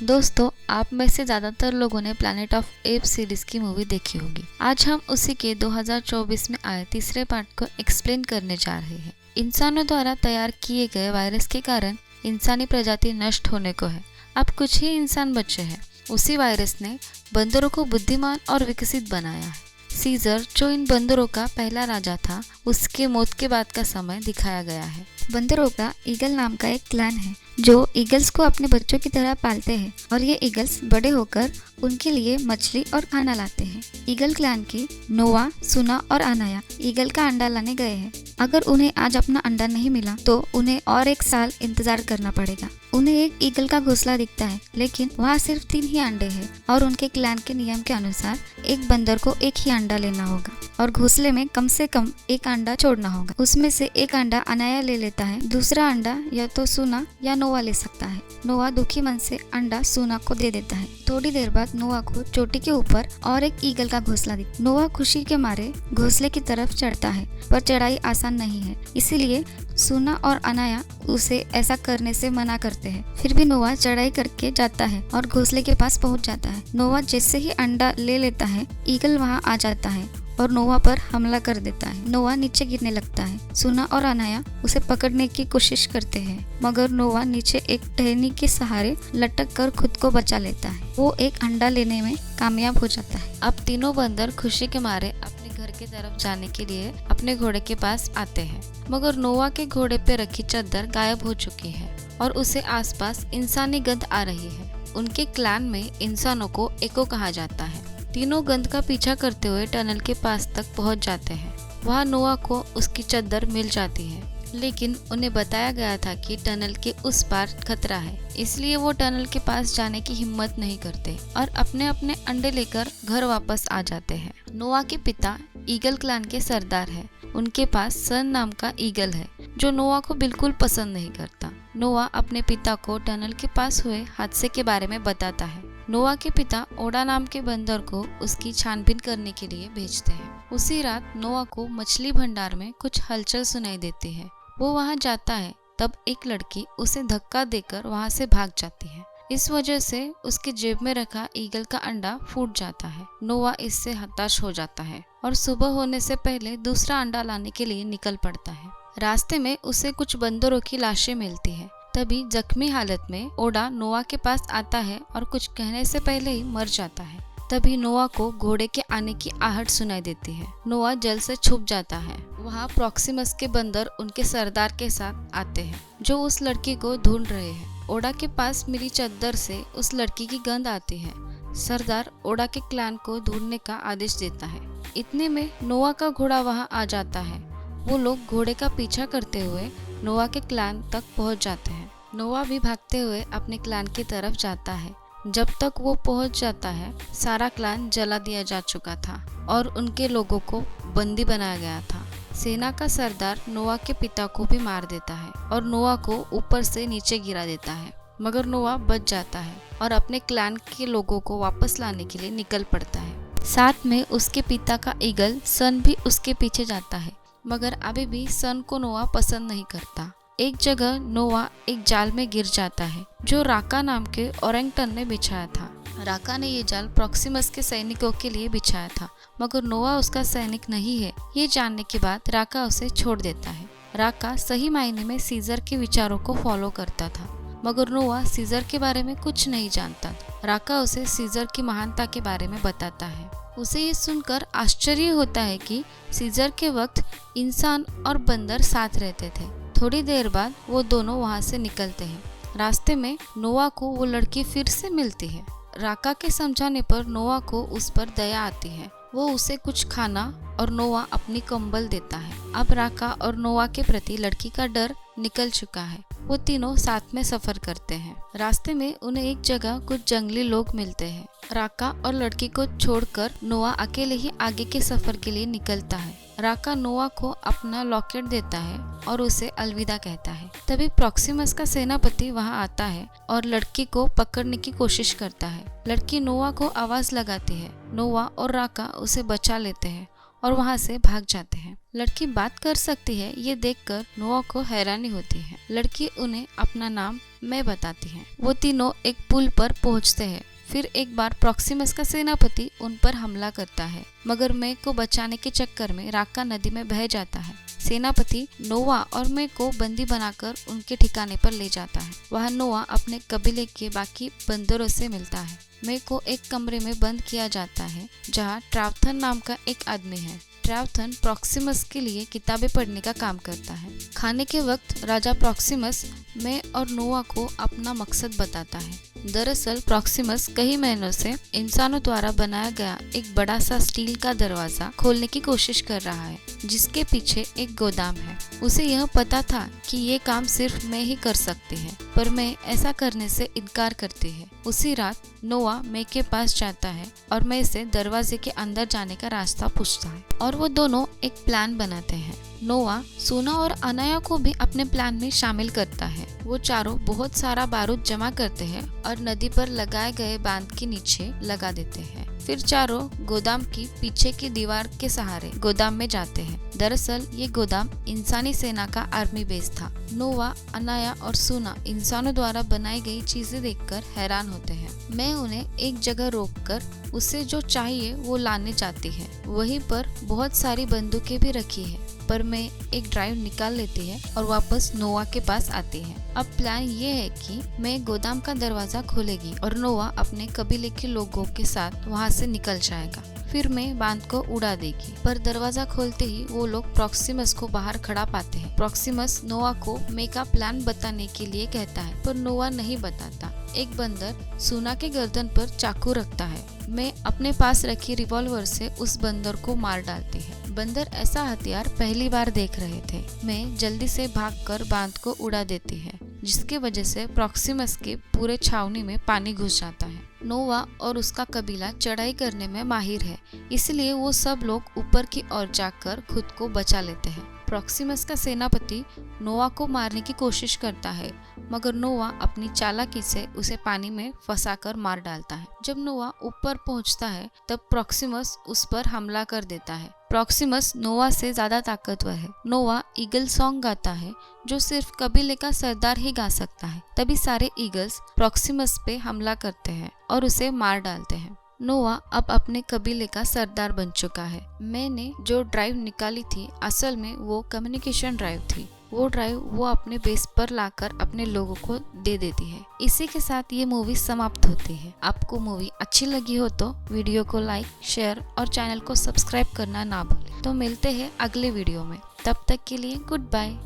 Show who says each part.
Speaker 1: दोस्तों, आप में से ज़्यादातर लोगों ने प्लैनेट ऑफ एप्स सीरीज की मूवी देखी होगी। आज हम उसी के 2024 में आए तीसरे पार्ट को एक्सप्लेन करने जा रहे हैं। इंसानों द्वारा तैयार किए गए वायरस के कारण इंसानी प्रजाति नष्ट होने को है। अब कुछ ही इंसान बचे हैं। उसी वायरस ने बंदरों को बुद्धिमान और विकसित बनाया है। सीजर, जो इन बंदरों का पहला राजा था, उसके मौत के बाद का समय दिखाया गया है। बंदरों का ईगल नाम का एक क्लैन है जो ईगल्स को अपने बच्चों की तरह पालते हैं और ये ईगल्स बड़े होकर उनके लिए मछली और खाना लाते हैं। ईगल क्लैन की नोवा, सुना और अनाया ईगल का अंडा लाने गए हैं। अगर उन्हें आज अपना अंडा नहीं मिला तो उन्हें और 1 साल इंतजार करना पड़ेगा। उन्हें एक ईगल का घोंसला दिखता है, लेकिन वहाँ सिर्फ 3 ही अंडे हैं और उनके क्लैन के नियम के अनुसार एक बंदर को एक ही अंडा लेना होगा और घोंसले में कम से कम एक अंडा छोड़ना होगा। उसमें से एक अंडा अनाया ले लेता है, दूसरा अंडा या तो सुना या नोवा ले सकता है। नोवा दुखी मन से अंडा सुना को दे देता है। थोड़ी देर बाद नोवा को चोटी के ऊपर और एक ईगल का घोंसला दिखता है। नोवा खुशी के मारे घोंसले की तरफ चढ़ता है, पर चढ़ाई आसान नहीं है, इसीलिए सुना और अनाया उसे ऐसा करने से मना करते हैं। फिर भी नोवा चढ़ाई करके जाता है और घोंसले के पास पहुंच जाता है। नोवा जैसे ही अंडा ले लेता है, ईगल वहां आ जाता है और नोवा पर हमला कर देता है। नोवा नीचे गिरने लगता है। सुना और अनाया उसे पकड़ने की कोशिश करते हैं, मगर नोवा नीचे एक टहनी के सहारे लटक कर खुद को बचा लेता है। वो एक अंडा लेने में कामयाब हो जाता है। अब तीनों बंदर खुशी के मारे अपने घर की तरफ जाने के लिए अपने घोड़े के पास आते हैं, मगर नोवा के घोड़े पे रखी चादर गायब हो चुकी है और उसे आसपास इंसानी गंध आ रही है। उनके क्लैन में इंसानों को एको कहा जाता है। तीनों गंध का पीछा करते हुए टनल के पास तक पहुंच जाते हैं। वहां नोवा को उसकी चादर मिल जाती है, लेकिन उन्हें बताया गया था कि टनल के उस पार खतरा है, इसलिए वो टनल के पास जाने की हिम्मत नहीं करते और अपने अपने अंडे लेकर घर वापस आ जाते हैं। नोवा के पिता ईगल क्लैन के सरदार है। उनके पास सन नाम का ईगल है जो नोवा को बिल्कुल पसंद नहीं करता। नोवा अपने पिता को टनल के पास हुए हादसे के बारे में बताता है। नोवा के पिता ओडा नाम के बंदर को उसकी छानबीन करने के लिए भेजते हैं। उसी रात नोवा को मछली भंडार में कुछ हलचल सुनाई देती है। वो वहां जाता है, तब एक लड़की उसे धक्का देकर वहां से भाग जाती है। इस वजह से उसके जेब में रखा ईगल का अंडा फूट जाता है। नोवा इससे हताश हो जाता है और सुबह होने से पहले दूसरा अंडा लाने के लिए निकल पड़ता है। रास्ते में उसे कुछ बंदरों की लाशें मिलती है। तभी जख्मी हालत में ओडा नोवा के पास आता है और कुछ कहने से पहले ही मर जाता है। तभी नोवा को घोड़े के आने की आहट सुनाई देती है। नोवा जल से छुप जाता है। वहाँ प्रॉक्सिमस के बंदर उनके सरदार के साथ आते हैं, जो उस लड़की को ढूंढ रहे हैं। ओडा के पास मिली चादर से उस लड़की की गंध आती है। सरदार ओडा के क्लैन को ढूंढने का आदेश देता है। इतने में नोवा का घोड़ा वहाँ आ जाता है। वो लोग घोड़े का पीछा करते हुए नोवा के क्लैन तक पहुंच जाते हैं। नोवा भी भागते हुए अपने क्लैन की तरफ जाता है। जब तक वो पहुंच जाता है, सारा क्लैन जला दिया जा चुका था और उनके लोगों को बंदी बनाया गया था। सेना का सरदार नोवा के पिता को भी मार देता है और नोवा को ऊपर से नीचे गिरा देता है, मगर नोवा बच जाता है और अपने क्लैन के लोगों को वापस लाने के लिए निकल पड़ता है। साथ में उसके पिता का ईगल सन भी उसके पीछे जाता है, मगर अभी भी सन को नोवा पसंद नहीं करता। एक जगह नोवा एक जाल में गिर जाता है जो राका नाम के ओरेंगटन ने बिछाया था। राका ने ये जाल प्रॉक्सिमस के सैनिकों के लिए बिछाया था, मगर नोवा उसका सैनिक नहीं है। ये जानने के बाद राका उसे छोड़ देता है। राका सही मायने में सीजर के विचारों को फॉलो करता था, मगर नोवा सीजर के बारे में कुछ नहीं जानता। राका उसे सीजर की महानता के बारे में बताता है। उसे ये सुनकर आश्चर्य होता है कि सीजर के वक्त इंसान और बंदर साथ रहते थे। थोड़ी देर बाद वो दोनों वहाँ से निकलते हैं। रास्ते में नोवा को वो लड़की फिर से मिलती है। राका के समझाने पर नोवा को उस पर दया आती है। वो उसे कुछ खाना और नोवा अपनी कंबल देता है। अब राका और नोवा के प्रति लड़की का डर निकल चुका है। वो तीनों साथ में सफर करते हैं। रास्ते में उन्हें एक जगह कुछ जंगली लोग मिलते हैं। राका और लड़की को छोड़कर नोवा अकेले ही आगे के सफर के लिए निकलता है। राका नोवा को अपना लॉकेट देता है और उसे अलविदा कहता है। तभी प्रॉक्सिमस का सेनापति वहां आता है और लड़की को पकड़ने की कोशिश करता है। लड़की नोवा को आवाज लगाती है। नोवा और राका उसे बचा लेते हैं और वहाँ से भाग जाते हैं। लड़की बात कर सकती है ये देखकर नोआ को हैरानी होती है। लड़की उन्हें अपना नाम मैं बताती है। वो तीनों एक पुल पर पहुँचते हैं। फिर एक बार प्रॉक्सिमस का सेनापति उन पर हमला करता है, मगर मैं को बचाने के चक्कर में राका नदी में बह जाता है। सेनापति नोआ और मैं को बंदी बनाकर उनके ठिकाने पर ले जाता है। वहाँ नोआ अपने कबीले के बाकी बंदरों से मिलता है। मैं को एक कमरे में बंद किया जाता है जहाँ ट्रावथन नाम का एक आदमी है। ट्रावथन प्रॉक्सिमस के लिए किताबें पढ़ने का काम करता है। खाने के वक्त राजा प्रॉक्सिमस मैं और नोआ को अपना मकसद बताता है। दरअसल प्रॉक्सिमस कई महीनों से इंसानों द्वारा बनाया गया एक बड़ा सा स्टील का दरवाजा खोलने की कोशिश कर रहा है, जिसके पीछे एक गोदाम है। उसे यह पता था कि ये काम सिर्फ मैं ही कर सकती है, पर मैं ऐसा करने से इनकार करती है। उसी रात नोआ मैं के पास जाता है और मैं से दरवाजे के अंदर जाने का रास्ता पूछता है और वो दोनों एक प्लान बनाते हैं। नोआ सूना और अनाया को भी अपने प्लान में शामिल करता है। वो चारों बहुत सारा बारूद जमा करते हैं और नदी पर लगाए गए बांध के नीचे लगा देते हैं। फिर चारों गोदाम की पीछे की दीवार के सहारे गोदाम में जाते हैं। दरअसल ये गोदाम इंसानी सेना का आर्मी बेस था। नोआ, अनाया और सूना इंसानों द्वारा बनाई गई चीजें देखकर हैरान होते हैं। मैं उन्हें एक जगह रोककर उसे जो चाहिए वो लाने जाती है। वहीं पर बहुत सारी बंदूकें भी रखी है, पर मैं एक ड्राइव निकाल लेती है और वापस नोआ के पास आती है। अब प्लान ये है कि मैं गोदाम का दरवाजा खोलेगी और नोआ अपने कबीले के लोगों के साथ वहाँ से निकल जाएगा। फिर मैं बांध को उड़ा देगी, पर दरवाजा खोलते ही वो लोग प्रॉक्सिमस को बाहर खड़ा पाते हैं। प्रॉक्सिमस नोआ को मैं का प्लान बताने के लिए कहता है, पर नोआ नहीं बताता। एक बंदर सूना के गर्दन पर चाकू रखता है। मैं अपने पास रखी रिवॉल्वर से उस बंदर को मार डालती है। बंदर ऐसा हथियार पहली बार देख रहे थे। मैं जल्दी से भागकर बांध को उड़ा देती है, जिसके वजह से प्रॉक्सिमस के पूरे छावनी में पानी घुस जाता है। नोआ और उसका कबीला चढ़ाई करने में माहिर है, इसलिए वो सब लोग ऊपर की ओर जाकर खुद को बचा लेते हैं। प्रॉक्सिमस का सेनापति नोआ को मारने की कोशिश करता है, मगर नोआ अपनी चालाकी से उसे पानी में फंसाकर मार डालता है। जब नोआ ऊपर पहुंचता है तब प्रॉक्सिमस उस पर हमला कर देता है। प्रॉक्सिमस नोआ से ज्यादा ताकतवर है। नोआ ईगल सॉन्ग गाता है, जो सिर्फ कबीले का सरदार ही गा सकता है। तभी सारे ईगल्स प्रॉक्सिमस पे हमला करते हैं और उसे मार डालते हैं। नोआ अब अपने कबीले का सरदार बन चुका है। मैंने जो ड्राइव निकाली थी, असल में वो कम्युनिकेशन ड्राइव थी। वो ड्राइव वो अपने बेस पर लाकर अपने लोगों को दे देती है। इसी के साथ ये मूवी समाप्त होती है। आपको मूवी अच्छी लगी हो तो वीडियो को लाइक, शेयर और चैनल को सब्सक्राइब करना ना भूलें। तो मिलते हैं अगले वीडियो में। तब तक के लिए गुड बाय।